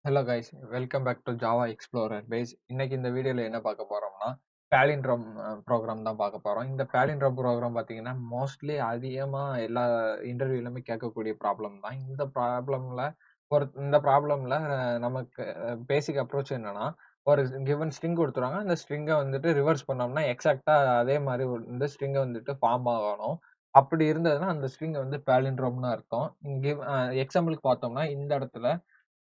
Hello guys, welcome back to Java explorer base. இன்னைக்கு இந்த வீடியோல என்ன பார்க்க போறோம்னா palindrome ப்ரோக்ராம் தான் பார்க்க போறோம். இந்த palindrome ப்ரோக்ராம் பார்த்தீங்கன்னா மோஸ்ட்லி அதிகமா எல்லா இன்டர்வியூலுமே கேட்கக்கூடிய ப்ராப்ளம் தான். இந்த ப்ராப்ளம்ல நமக்கு பேசிக் அப்ரோச் என்னன்னா, ஒரு கிவன் ஸ்ட்ரிங் கொடுத்துருவாங்க. அந்த ஸ்ட்ரிங்கை வந்துட்டு ரிவர்ஸ் பண்ணோம்னா எக்ஸாக்டா அதே மாதிரி இந்த ஸ்ட்ரிங்கை வந்துட்டு ஃபார்ம் ஆகணும். அப்படி இருந்ததுன்னா அந்த ஸ்ட்ரிங் வந்து palindromeனு அர்த்தம். எக்ஸாம்பிளுக்கு பார்த்தோம்னா இந்த இடத்துல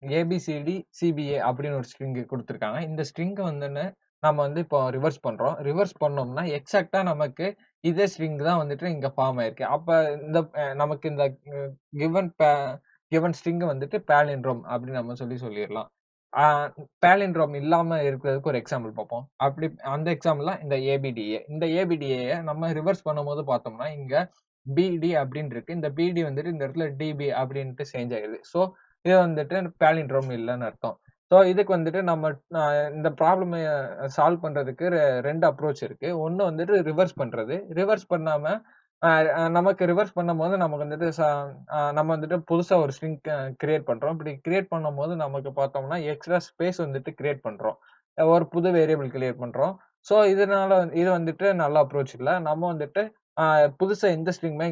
ஏபிசிடி சிபிஏ அப்படின்னு ஒரு ஸ்ட்ரிங் குடுத்துருக்காங்க. இந்த ஸ்ட்ரிங்க வந்துன்னு நம்ம வந்து இப்போ ரிவர்ஸ் பண்றோம். ரிவர்ஸ் பண்ணோம்னா, எக்ஸாக்ட்டா நமக்கு இதே ஸ்ட்ரிங் தான் வந்துட்டு இங்க ஃபார்ம் ஆயிருக்கு. அப்ப இந்த நமக்கு இந்த a given pay given string வந்துட்டு பாலிண்ட்ரோம் அப்படின்னு நம்ம சொல்லிறலாம். ஆ பாலிண்ட்ரோம் இல்லாம இருக்கிறதுக்கு ஒரு எக்ஸாம்பிள் பார்ப்போம். அப்படி அந்த எக்ஸாம்பிள் தான் இந்த ஏபிடிஏ. இந்த ஏபிடிஏய நம்ம ரிவர்ஸ் பண்ணும்போது பார்த்தோம்னா, இங்க பிடி அப்படின்னு இருக்கு. இந்த பிடி வந்துட்டு இந்த இடத்துல டிபி அப்படின்ட்டு சேஞ்ச் ஆயிருது. ஸோ இது வந்துட்டு பாலிண்ட்ரோம் இல்லன்னு அர்த்தம். ஸோ இதுக்கு வந்துட்டு நம்ம இந்த ப்ராப்ளம சால்வ் பண்றதுக்கு 2 அப்ரோச் இருக்கு. ஒண்ணு வந்துட்டு ரிவர்ஸ் பண்றது. ரிவர்ஸ் பண்ணாம அ அ நமக்கு ரிவர்ஸ் பண்ணும்போது நமக்கு வந்துட்டு நம்ம வந்துட்டு புதுசா ஒரு ஸ்ட்ரிங் கிரியேட் பண்றோம். இப்படி கிரியேட் பண்ணும்போது நமக்கு பார்த்தோம்னா, எக்ஸ்ட்ரா ஸ்பேஸ் வந்துட்டு கிரியேட் பண்றோம். ஒரு புது வேரியபிள் கிரியேட் பண்றோம். ஸோ இது வந்துட்டு நல்ல அப்ரோச் இல்ல. நம்ம வந்துட்டு அ புதுசா எந்த ஸ்ட்ரிங்குமே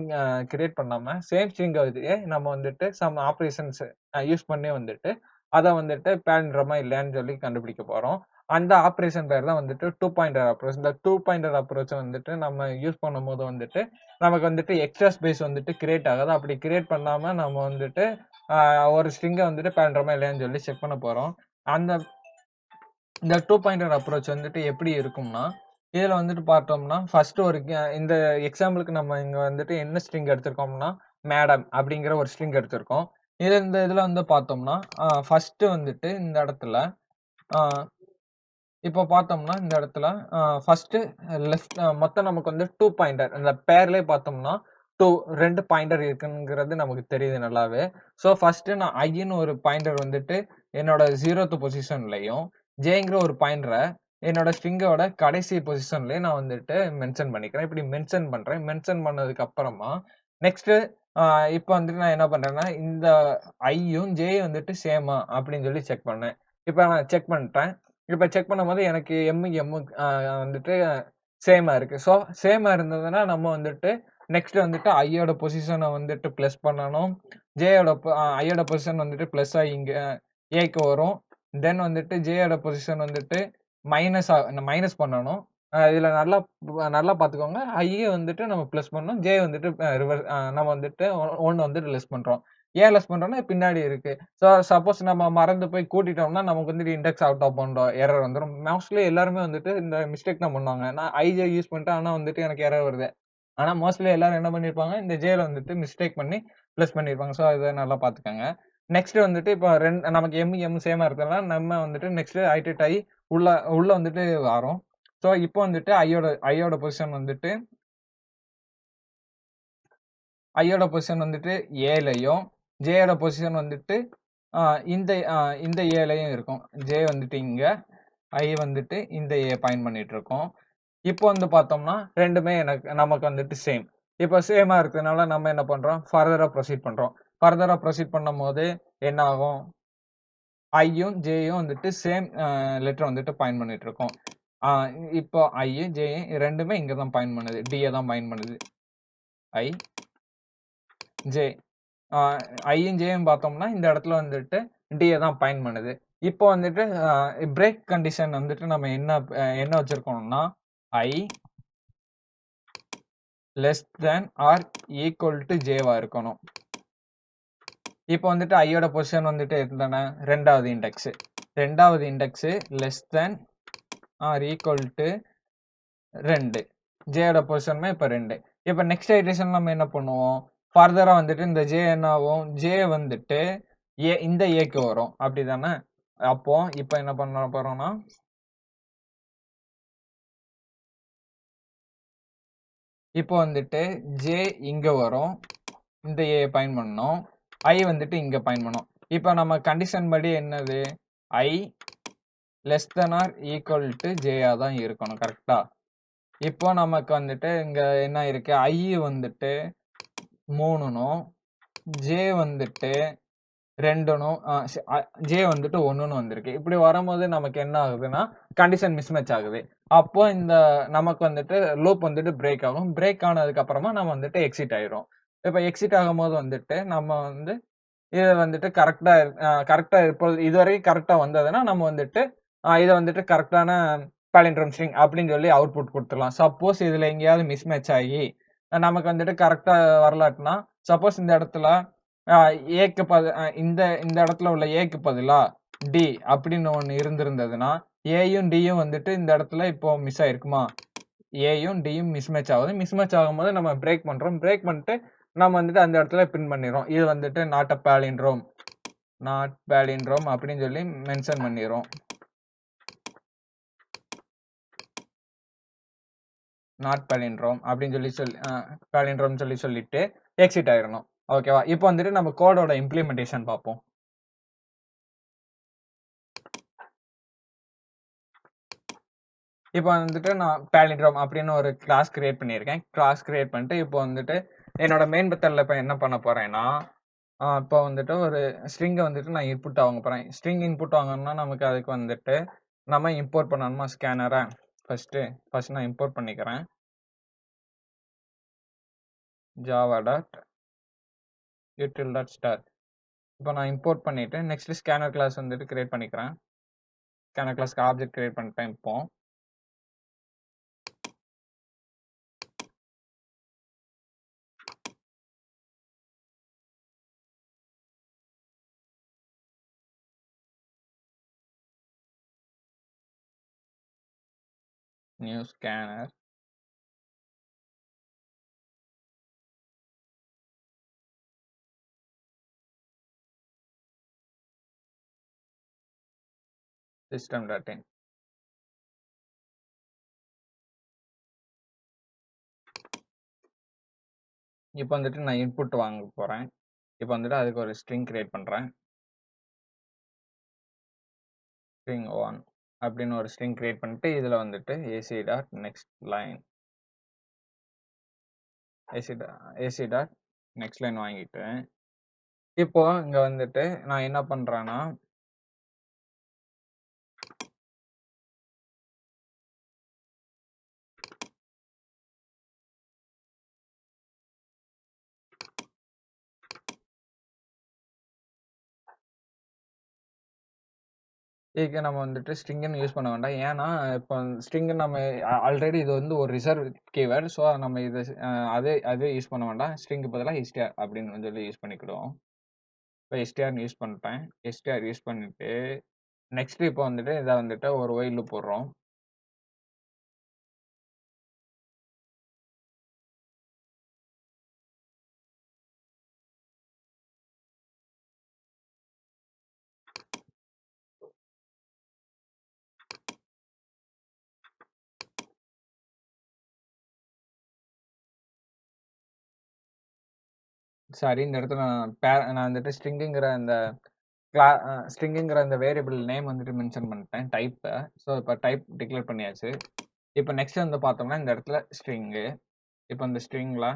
கிரியேட் பண்ணாம, சேம் ஸ்ட்ரிங்க வச்சே நம்ம வந்துட்டு சம் ஆப்பரேஷன்ஸ் யூஸ் பண்ணி வந்துட்டு, அத வந்துட்டு பாலிண்ட்ரோமா இல்லையான்னு சொல்லி கண்டுபிடிக்க போறோம். அந்த ஆப்பரேஷன் பேர் தான் வந்துட்டு 2 பாயிண்டர் அப்ரோச். இந்த 2 பாயிண்டர் அப்ரோச்ச வந்துட்டு நம்ம யூஸ் பண்ணும்போது வந்துட்டு, நமக்கு வந்துட்டு எக்ஸ்ட்ரா ஸ்பேஸ் வந்துட்டு கிரியேட் ஆகாது. அப்படி கிரியேட் பண்ணாம நம்ம வந்துட்டு, அ ஒரு ஸ்ட்ரிங்க வந்துட்டு பாலிண்ட்ரோமா இல்லையான்னு சொல்லி செக் பண்ண போறோம். அந்த இந்த 2 பாயிண்டர் அப்ரோச் வந்துட்டு எப்படி இருக்கும்னா, இதுல வந்துட்டு பார்த்தோம்னா, ஃபர்ஸ்ட் ஒரு இந்த எக்ஸாம்பிளுக்கு நம்ம இங்க வந்துட்டு என்ன ஸ்ட்ரிங் எடுத்திருக்கோம்னா, மேடம் அப்படிங்கிற ஒரு ஸ்ட்ரிங் எடுத்திருக்கோம். இந்த இதுல வந்து பார்த்தோம்னா, ஃபர்ஸ்ட் வந்துட்டு இந்த இடத்துல அ இப்போ பார்த்தோம்னா, இந்த இடத்துல ஃபர்ஸ்ட்டு லெஃப்ட் மொத்தம் நமக்கு வந்து 2 பாயிண்டர். இந்த பேர்லயே பார்த்தோம்னா, 2 பாயிண்டர் இருக்குங்கிறது நமக்கு தெரியுது நல்லாவே. ஸோ ஃபர்ஸ்ட்டு நான் ஐன்னு ஒரு பாயிண்டர் வந்துட்டு என்னோட 0த் பொசிஷன்லயும், ஜேங்கிற ஒரு பாயிண்டர என்னோட ஸ்ட்ரிங்கோட கடைசி பொசிஷன்லயும் நான் வந்துட்டு மென்ஷன் பண்ணிக்கிறேன். இப்படி மென்ஷன் பண்றேன். மென்ஷன் பண்ணதுக்கு அப்புறமா, நெக்ஸ்ட்டு அ இப்ப வந்துட்டு நான் என்ன பண்றேன்னா, இந்த ஐயும், ஜேயும் வந்துட்டு சேமா அப்படின்னு சொல்லி செக் பண்ணேன். இப்ப நான் செக் பண்ணிட்டேன். இப்ப செக் பண்ணும்போது எனக்கு எம்மும் வந்துட்டு சேமா இருக்கு. ஸோ சேமா இருந்ததுன்னா, நம்ம வந்துட்டு நெக்ஸ்ட் வந்துட்டு ஐயோட பொசிஷன வந்துட்டு பிளஸ் பண்ணணும். ஐயோட பொசிஷன் வந்துட்டு பிளஸ் ஆயி இங்க ஏக்கு வரும். தென் வந்துட்டு ஜேயோட பொசிஷன் வந்துட்டு மைனஸ் பண்ணணும். இதுல நல்லா பார்த்துக்கோங்க. ஐய வந்துட்டு நம்ம பிளஸ் பண்ணணும். ஜே வந்துட்டு நம்ம வந்துட்டு 1 வந்துட்டு லெஸ் பண்றோம். ஏன் லெஸ் பண்றோம்னா பின்னாடி இருக்கு. சப்போஸ் நம்ம மறந்து போய் கூட்டிட்டோம்னா, நமக்கு வந்துட்டு index out of bound error வந்துரும். மோஸ்ட்லி எல்லாருமே வந்துட்டு இந்த மிஸ்டேக் தான் பண்ணுவாங்க. நான் ஐஜே யூஸ் பண்ணிட்டேன். ஆனா வந்துட்டு எனக்கு எரர் வருது. ஆனா மோஸ்ட்லி எல்லாரும் என்ன பண்ணியிருப்பாங்க, இந்த ஜேல வந்துட்டு மிஸ்டேக் பண்ணி பிளஸ் பண்ணியிருப்பாங்க. ஸோ இத நல்லா பார்த்துக்கங்க. நெக்ஸ்ட் வந்துட்டு இப்போ நமக்கு எம் சேமா இருக்கிறதுனால, நம்ம வந்துட்டு நெக்ஸ்ட் ஐடெட் ஆயி உள்ள உள்ள வந்துட்டு வரோம். ஸோ இப்போ வந்துட்டு ஐயோட பொசிஷன் வந்துட்டு ஐயோட பொசிஷன் வந்துட்டு ஏலயும், ஜேயோட பொசிஷன் வந்துட்டு அ இந்த இந்த ஏலயும் இருக்கும். ஜே வந்துட்டு இங்க, ஐ வந்துட்டு இந்த ஏ பாயிண்ட் பண்ணிட்டு இருக்கோம். இப்போ வந்து பார்த்தோம்னா, 2மே நமக்கு வந்துட்டு சேம். இப்போ சேமா இருக்கறதுனால நம்ம என்ன பண்றோம், ஃபர்தரா ப்ரோசீட் பண்றோம். ஃபர்தரா ப்ரோசீட் பண்ணும்போது என்ன ஆகும்? ஐயும், ஜேயும் வந்துட்டு சேம் லெட்டர் வந்துட்டு பாயிண்ட் பண்ணிட்டு இருக்கோம். ஆ இப்போ ஐயும், ஜேயும் 2மே இங்க தான் பாயிண்ட் பண்ணுது. டிய தான் பாயிண்ட் பண்ணுது. ஐ, ஜே. ஆ ஐயும், ஜேயும் பார்த்தோம்னா, இந்த இடத்துல வந்துட்டு டிய தான் பாயிண்ட் பண்ணுது. இப்போ வந்துட்டு பிரேக் கண்டிஷன் வந்துட்டு நம்ம என்ன வச்சிருக்கோம்னா, I less than or equal to ஜேவா இருக்கணும். இப்போ வந்துட்டு ஐயோட பொசிஷன் வந்துட்டு எத்தன? 2வது இண்டெக்ஸ். 2வது index less than or equal to 2. ஜேயோட பொசிஷனுமே இப்ப 2. இப்ப நெக்ஸ்ட் ஐட்ரேஷன் நம்ம என்ன பண்ணுவோம்? ஃபர்தரா வந்துட்டு இந்த ஜே என்ன ஆகும்? ஜே வந்துட்டு இந்த ஏக்கு வரும். அப்படிதானே? அப்போ இப்ப என்ன பண்ண போறோம்னா, இப்போ வந்துட்டு ஜே இங்க வரும். இந்த ஏ பாயிண்ட் பண்ணணும். ஐ வந்துட்டு இங்க பாயிண்ட் பண்ணணும். இப்ப நம்ம கண்டிஷன் படி என்னது? I less than or equal to ஜேயா தான் இருக்கணும். கரெக்ட்டா? இப்போ நமக்கு வந்துட்டு இங்க என்ன இருக்கு? ஐ வந்துட்டு 3னும், ஜே வந்துட்டு 2னும் ஜே வந்துட்டு 1ன்னு வந்திருக்கு. இப்படி வரும்போது நமக்கு என்ன ஆகுதுன்னா, கண்டிஷன் மிஸ்மேட்ச் ஆகுது. அப்போ இந்த நமக்கு வந்துட்டு லூப் வந்துட்டு பிரேக் ஆகும். பிரேக் ஆனதுக்கு அப்புறமா நம்ம வந்துட்டு எக்ஸிட் ஆயிரும். இப்ப எக்ஸிட் ஆகும்போது வந்துட்டு நம்ம வந்து இது வந்துட்டு கரெக்ட்டா இப்பொழுது இதுவரைக்கும் கரெக்ட்டா வந்ததுன்னா, நம்ம வந்துட்டு இத வந்துட்டு கரெக்ட்டான பாலிண்ட்ரோம் ஸ்ட்ரிங் அப்படின்னு சொல்லி அவுட்புட் குடுத்துடலாம். சப்போஸ் இதுல எங்கேயாவது மிஸ்மேட்ச் ஆகி நமக்கு வந்துட்டு கரெக்ட்டா வரலாட்டினா, சப்போஸ் இந்த இடத்துல அ ஏக்கு இந்த இந்த இடத்துல உள்ள ஏக்கு பதிலா டி அப்படின்னு ஒண்ணு இருந்திருந்ததுன்னா, ஏயும் டியும் வந்துட்டு இந்த இடத்துல இப்போ மிஸ் ஆயிருக்குமா? ஏயும் டியும் மிஸ்மேட்ச் ஆகுது. மிஸ்மேட்ச் ஆகும்போது நம்ம பிரேக் பண்றோம். பிரேக் பண்ணிட்டு நம்ம வந்துட்டு அந்த இடத்துல பின் பண்ணிர்றோம். இது வந்துட்டு நாட் பாலிண்ட்ரோம் அப்படின்னு சொல்லி மென்ஷன் பண்ணிர்றோம். நாட் பாலிண்ட்ரோம் அப்படின்னு பாலிண்ட்ரோம் சொல்லிட்டு எக்ஸிட் ஆயிரணும். ஓகேவா? இப்போ வந்துட்டு நம்ம கோடோட இம்ப்ளிமெண்டேஷன் பார்ப்போம். இப்போ வந்துட்டு நான் பாலிண்ட்ரோம் அப்படின்னு ஒரு கிளாஸ் கிரியேட் பண்ணியிருக்கேன். கிளாஸ் கிரியேட் பண்ணிட்டு இப்போ வந்துட்டு என்னோட மெயின் மெத்தட்ல இப்போ என்ன பண்ண போறேன்னா, இப்போ வந்துட்டு ஒரு ஸ்ட்ரிங்கை வந்துட்டு நான் இன்புட் வாங்க போறேன். ஸ்ட்ரிங் இன்புட் வாங்கணும்னா நமக்கு அதுக்கு வந்துட்டு நம்ம இம்போர்ட் பண்ணணுமா ஸ்கேனரை? ஃபர்ஸ்ட் நான் இம்போர்ட் பண்ணிக்கிறேன். java.util.star. இப்போ நான் இம்போர்ட் பண்ணிட்டு நெக்ஸ்ட் ஸ்கேனர் கிளாஸ் வந்துட்டு கிரியேட் பண்ணிக்கிறேன். ஸ்கேனர் கிளாஸ்க்கு ஆப்ஜெக்ட் கிரியேட் பண்ணிட்டேன் இப்போ. New scanner system.in. இப்போ வந்துட்டு நான் இன்புட் வாங்க போறேன். இப்போ வந்துட்டு அதுக்கு ஒரு ஸ்ட்ரிங் கிரியேட் பண்றேன். string 1 அப்படின்னு ஒரு ஸ்ட்ரிங் கிரியேட் பண்ணிட்டு இதுல வந்துட்டு ac.next line வாங்கிட்டேன். இப்போ இங்க வந்துட்டு நான் என்ன பண்றேன்னா, இதுக்கு நம்ம வந்துட்டு ஸ்ட்ரிங்னு யூஸ் பண்ண வேண்டாம். ஏன்னா இப்போ ஸ்ட்ரிங் நம்ம ஆல்ரெடி இது வந்து ஒரு ரிசர்வ் கீவேர்ட். ஸோ நம்ம இது அதே யூஸ் பண்ண வேண்டாம். ஸ்ட்ரிங்க்கு பதிலா str அப்படின்னு சொல்லி யூஸ் பண்ணிக்கிடுவோம். இப்போ strன்னு யூஸ் பண்ணிட்டேன். str யூஸ் பண்ணிட்டு நெக்ஸ்ட் இப்போ வந்துட்டு இதை வந்துட்டு ஒரு while loop போடுறோம். சாரி, இந்த இடத்துல நான் வந்துட்டு ஸ்ட்ரிங்குங்கிற அந்த வேரியபிள் நேம் வந்துட்டு மென்ஷன் பண்ணிட்டேன் டைப்பை. ஸோ இப்போ டைப் டிக்ளேர் பண்ணியாச்சு. இப்போ நெக்ஸ்ட் வந்து பார்த்தோம்னா இந்த இடத்துல ஸ்ட்ரிங்கு. இப்போ இந்த ஸ்ட்ரிங்ல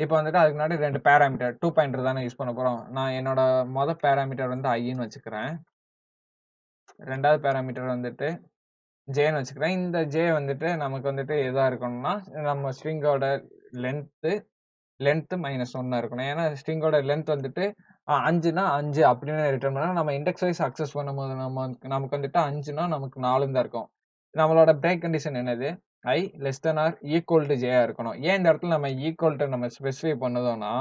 இப்போ வந்துட்டு அதுக்கு முன்னாடி 2 பேராமீட்டர் 2 பாயிண்டர் தானே யூஸ் பண்ண போறோம். நான் என்னோட பேராமீட்டர் வந்து ஐன்னு வச்சுக்கிறேன். ரெண்டாவது பேராமீட்டர் வந்துட்டு ஜேன்னு வச்சுக்கிறேன். இந்த ஜே வந்துட்டு நமக்கு வந்துட்டு எதா இருக்கணும்னா நம்ம ஸ்ட்ரிங்கோட லென்த் -1 இருக்கணும். ஏன்னா ஸ்ட்ரிங்கோட லென்த் வந்துட்டு 5னா 5 அப்படின்னு ரிட்டர்ன் பண்ணா நம்ம இண்டெக்ஸ் வைஸ் அக்சஸ் பண்ணும்போது நமக்கு வந்துட்டு 5னா நமக்கு 4 தான் இருக்கும். நம்மளோட பிரேக் கண்டிஷன் என்னது? i less than or equal to ஜேயா இருக்கணும். ஏன் இந்த இடத்துல நம்ம ஈக்குவல் டு நம்ம ஸ்பெசிஃபை பண்ணுதோம்னா,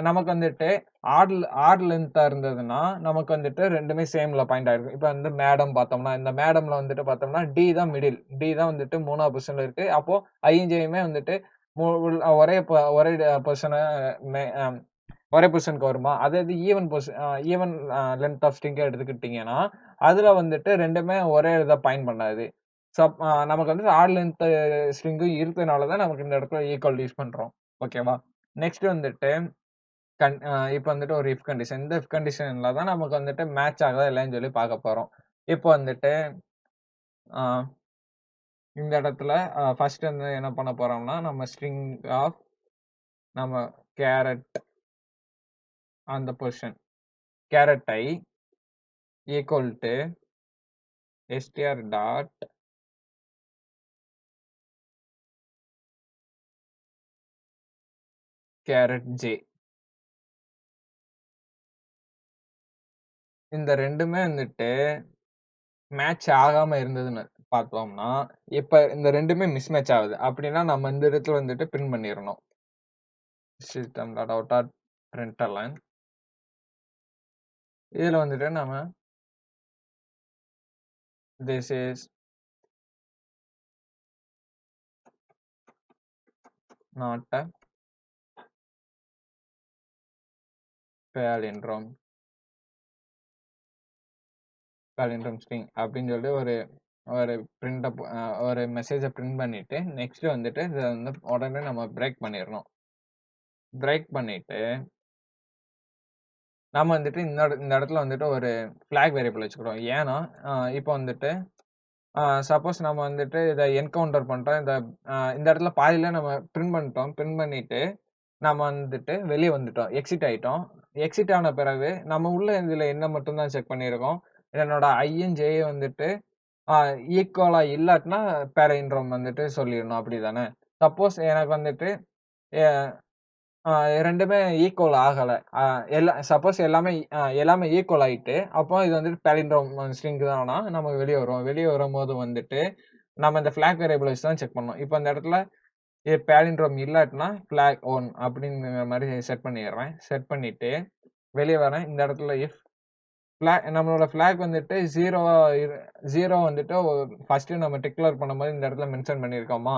நமக்கு வந்துட்டு ஆட் லென்த்தா இருந்ததுன்னா நமக்கு வந்துட்டு ரெண்டுமே சேம்ல பாயிண்ட் ஆயிருக்கும். இப்போ வந்து மேடம் பார்த்தோம்னா இந்த மேடம்ல வந்துட்டு பார்த்தோம்னா டி தான் மிடில். டி தான் வந்துட்டு 3வது பொசிஷன்ல இருக்கு. அப்போ ஐயும் ஜேயுமே வந்துட்டு ஒரே பொசிஷனை ஒரே பொசிஷனுக்கு வருமா? அதே இது ஈவன் லென்த் ஆஃப் ஸ்ட்ரிங்கை எடுத்துக்கிட்டீங்கன்னா அதுல வந்துட்டு ரெண்டுமே ஒரே இதை பாயிண்ட் பண்ணாது. நமக்கு வந்துட்டு ஆட் லென்த் ஸ்ட்ரிங்கும் இருக்கிறதுனால தான் நமக்கு இந்த இடத்துல ஈக்குவல் யூஸ் பண்றோம். ஓகேவா? நெக்ஸ்ட் வந்துட்டு இப்போ வந்துட்டு ஒரு இஃப் கண்டிஷன். இந்த இஃப் கண்டிஷன்ல தான் நமக்கு வந்துட்டு மேட்ச் ஆகுதா இல்லைன்னு சொல்லி பார்க்க போறோம். இப்போ வந்துட்டு இந்த இடத்துல ஃபர்ஸ்ட் வந்து என்ன பண்ண போறோம்னா நம்ம ஸ்ட்ரிங் ஆஃப் நம்ம கேரட் அந்த position carrot I equal to str dot carrot J. இந்த ரெண்டுமே வந்துட்டு மேட்ச் ஆகாம இருந்ததுன்னு பார்த்தோம்னா, இப்ப இந்த ரெண்டுமே மிஸ்மேட்ச் ஆகுது. அப்படின்னா நம்ம இந்த இடத்துல வந்துட்டு பிரிண்ட் பண்ணிடணும். system dot out dot println. இதுல வந்துட்டு நம்ம this is not a palindrome string அப்படின்னு சொல்லி ஒரு ஒரு பிரிண்ட் ஒரு மெசேஜை பிரிண்ட் பண்ணிட்டு நெக்ஸ்ட் வந்துட்டு இதை வந்து உடனே நம்ம பிரேக் பண்ணிடணும். பிரேக் பண்ணிட்டு நம்ம வந்துட்டு இந்த இடத்துல வந்துட்டு ஒரு ஃபிளாக் வேரியபிள் வச்சுக்கிறோம். ஏன்னா இப்போ வந்துட்டு சப்போஸ் நம்ம வந்துட்டு இதை என்கவுண்டர் பண்ணிட்டோம், இந்த இடத்துல பாதியில நம்ம பிரிண்ட் பண்ணிட்டோம். பிரிண்ட் பண்ணிட்டு நம்ம வந்துட்டு வெளியே வந்துட்டோம், எக்ஸிட் ஆயிட்டோம். எக்ஸிட் ஆன பிறகு நம்ம உள்ள இதுல என்ன மட்டும் தான் செக் பண்ணியிருக்கோம், என்னோட ஐஎன்ஜே வந்துட்டு ஈக்குவலா இல்லாட்டினா பேரண்ட்ரோம் வந்துட்டு சொல்லிடணும். அப்படிதானே? சப்போஸ் எனக்கு வந்துட்டு ரெண்டுமே ஈக்குவல் ஆகல, சப்போஸ் எல்லாமே ஈக்குவல் ஆயிட்டு, அப்போ இது வந்துட்டு பேலிண்ட்ரோம் ஸ்ட்ரிங் தானா நம்ம வெளியே வரும். வெளியே வரும்போது வந்துட்டு நம்ம இந்த ஃபிளாக் வேரியபிள் வச்சு தான் செக் பண்ணணும். இப்போ இந்த இடத்துல பேலிண்ட்ரோம் இல்லாட்டினா ஃபிளாக் 1 அப்படிங்கிற மாதிரி செட் பண்ணிடுறேன். செட் பண்ணிட்டு வெளியே வரேன். இந்த இடத்துல இஃப் நம்மளோட ஃபிளாக் வந்துட்டு ஜீரோ வந்துட்டு ஃபர்ஸ்ட் நம்ம டிக்ளேர் பண்ணும்போது இந்த இடத்துல மென்ஷன் பண்ணியிருக்கோமா.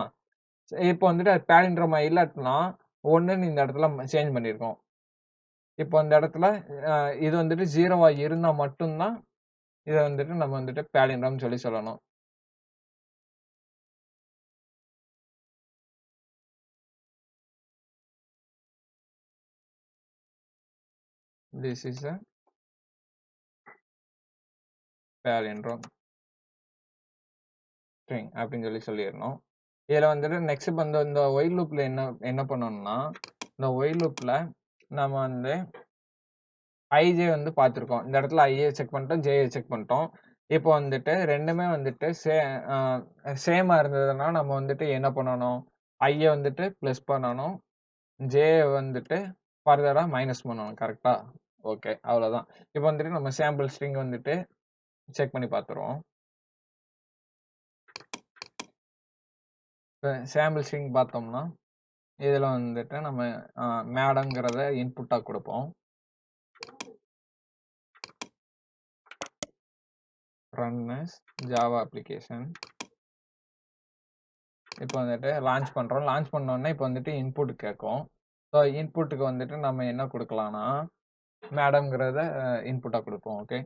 இப்போ வந்துட்டு அது பேலிண்ட்ரோமா இல்லாட்டினா 1ன்னு இந்த இடத்துல சேஞ்ச் பண்ணியிருக்கோம். இப்போ இந்த இடத்துல இது வந்துட்டு 0வா இருந்தா மட்டும்தான் இதை வந்துட்டு நம்ம வந்துட்டு பேலிண்ட்ரோம் சொல்லி சொல்லணும். This is a palindrome string அப்படின்னு சொல்லிடணும். இதுல வந்துட்டு நெக்ஸ்ட் வந்து இந்த ஒயில் லூப்ல என்ன பண்ணணும்னா, இந்த ஒயில் லூப்ல நம்ம வந்து ஐஜே வந்து பார்த்துருக்கோம். இந்த இடத்துல ஐஏ செக் பண்ணிட்டோம், ஜேஏ செக் பண்ணிட்டோம். இப்போ வந்துட்டு ரெண்டுமே வந்துட்டு சேமா இருந்ததுன்னா நம்ம வந்துட்டு என்ன பண்ணணும், ஐஏ வந்துட்டு பிளஸ் பண்ணணும், ஜே வந்துட்டு ஃபர்தரா மைனஸ் பண்ணணும். கரெக்டா? ஓகே, அவ்வளவுதான். இப்போ வந்துட்டு நம்ம சாம்பிள் ஸ்ட்ரிங் வந்துட்டு செக் பண்ணி பார்த்துருவோம். இப்போ சாம்பிள் ஸ்ட்ரிங் பார்த்தோம்னா இதுல வந்துட்டு நம்ம மேடம்ங்கிறத இன்புட்டா கொடுப்போம். Run as Java application. இப்போ வந்துட்டு லான்ச் பண்றோம். லான்ச் பண்ணோடனே இப்போ வந்துட்டு இன்புட் கேட்கும். ஸோ இன்புட்டுக்கு வந்துட்டு நம்ம என்ன கொடுக்கலாம்னா மேடம்ங்கிறத இன்புட்டா கொடுப்போம். ஓகே,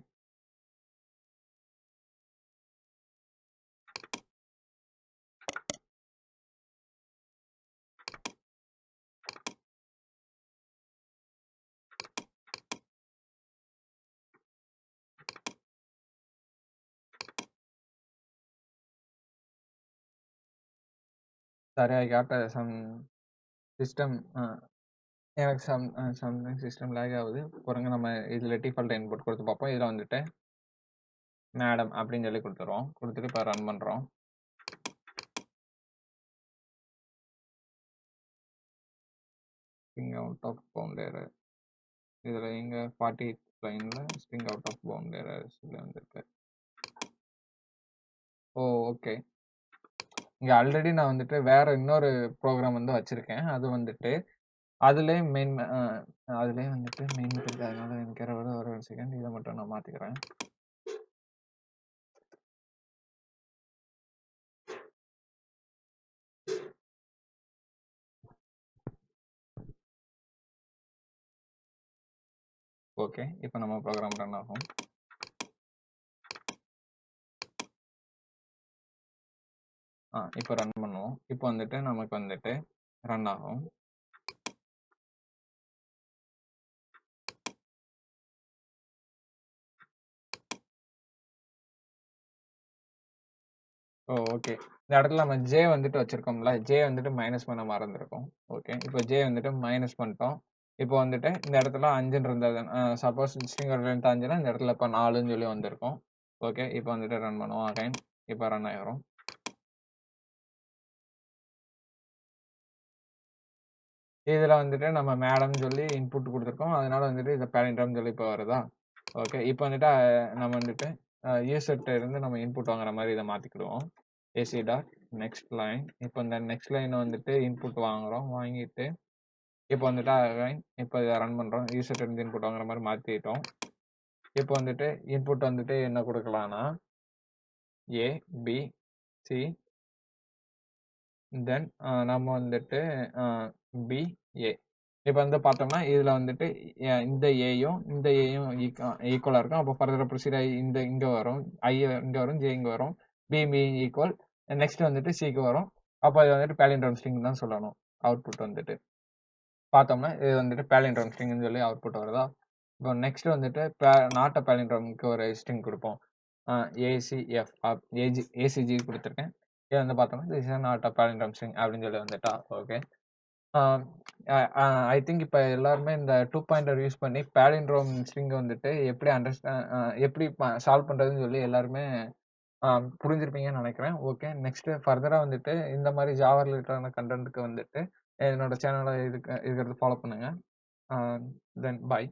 சரி, ஐ காட் சம் சிஸ்டம். எனக்கு சம்டைம் சிஸ்டம் லேக் ஆகுது. பாருங்க, நம்ம இதுல டிஃபால்ட் இன்புட் கொடுத்து பார்ப்போம். இதுல வந்துட்டு மேடம் அப்படின்னு சொல்லி கொடுத்துருவோம். கொடுத்துட்டு இப்போ ரன் பண்றோம். String out of bound error. இதுல இங்க 48 லைன்ல string out of bound errors வந்திருக்கு. Oh, okay. இங்க ஆல்ரெடி நான் வந்துட்டு வேற இன்னொரு ப்ரோக்ராம் வந்து வச்சிருக்கேன். அது வந்துட்டு அதுலயே அதுலயே வந்துட்டு மெயின் இருக்கு. அதனால எனக்கு ஒரு செகண்ட் இதை மட்டும் நான் மாத்திக்கிறேன். ஓகே, இப்போ நம்ம ப்ரோக்ராம் ரன் ஆகும். இப்போ ரன் பண்ணுவோம். இப்போ வந்துட்டு நமக்கு வந்துட்டு ரன் ஆகும். ஓ, ஓகே. இந்த இடத்துல நம்ம ஜே வந்துட்டு வச்சிருக்கோம்ல, ஜே வந்துட்டு மைனஸ் பண்ண மறந்துருக்கோம். ஓகே, இப்போ ஜே வந்துட்டு மைனஸ் பண்ணிட்டோம். இப்போ வந்துட்டு இந்த இடத்துல 5ன்னு இருந்தது. சப்போஸ் ஸ்ட்ரிங்கோட லென்த் 5ன்னா இந்த இடத்துல இப்போ 4ன்னு சொல்லி வந்திருக்கும். ஓகே. இப்போ வந்துட்டு ரன் பண்ணுவோம் அகைன். இப்போ ரன் ஆயிரும். இதுல வந்துட்டு நம்ம மேடம்னு சொல்லி இன்புட் குடுத்துருக்கோம். அதனால வந்துட்டு இத பாலிண்ட்ரோம்னு சொல்லி இப்போ வருதா? ஓகே. இப்போ வந்துட்டு நம்ம வந்துட்டு யூசர்ட்ட இருந்து நம்ம இன்புட் வாங்குற மாரி இத மாத்திக்கிடுவோம். AC dot next line. இப்போ இந்த நெக்ஸ்ட் லைன் வந்துட்டு இன்புட் வாங்குறோம். வாங்கிட்டு இப்போ வந்துட்டு அகைன் இப்போ இத ரன் பண்றோம். யூசர்ட்ட இருந்து இன்புட் வாங்குற மாரி மாத்திட்டோம். இப்போ வந்துட்டு இன்புட் வந்துட்டு என்ன குடுக்கலாம்னா, ஏ, பி, சி தென் நம்ம வந்துட்டு அ பி, ஏ. இப்ப வந்து பார்த்தோம்னா, இதுல வந்துட்டு இந்த ஏயும், இந்த ஏயும் ஈக்குவலா இருக்கும். அப்போ ஃபர்தரா ப்ரொசீட் ஆயி இங்க வரும். ஐ இங்க வரும், ஜே இங்க வரும். B equal. நெக்ஸ்ட் வந்துட்டு சிக்கு வரும். அப்ப இது வந்துட்டு பாலிண்ட்ரோம் ஸ்ட்ரிங் தான் சொல்லணும். அவுட்புட் வந்துட்டு. பார்த்தோம்னா, இது வந்துட்டு பாலிண்ட்ரோம் ஸ்ட்ரிங்ன்னு சொல்லி அவுட்புட் வருதா? இப்போ நெக்ஸ்ட் வந்துட்டு நாட் அ பாலிண்ட்ரோம்க்கு ஒரு ஸ்ட்ரிங் குடுப்போம். ஏசிஎஃப் ஏசிஜி குடுத்துருக்கேன். இது வந்து பார்த்தோம்னா, this is not a palindrome string அப்படின்னு சொல்லி வந்துட்டா. ஓகே. ஐ திங்க் இப்ப எல்லாருமே இந்த 2 பாயிண்டர் யூஸ் பண்ணி பாலிண்ட்ரோம் ஸ்ட்ரிங் வந்துட்டு எப்படி சால்வ் பண்றதுன்னு சொல்லி எல்லாருமே புரிஞ்சிருப்பீங்கன்னு நினைக்கிறேன். ஓகே. நெக்ஸ்ட் ஃபர்தரா வந்துட்டு இந்த மாதிரி ஜாவா ரிலேட்டடான கண்டென்ட்க்கு வந்துட்டு என்னோட சேனலை இருக்கிறது ஃபாலோ பண்ணுங்க. தென் பை.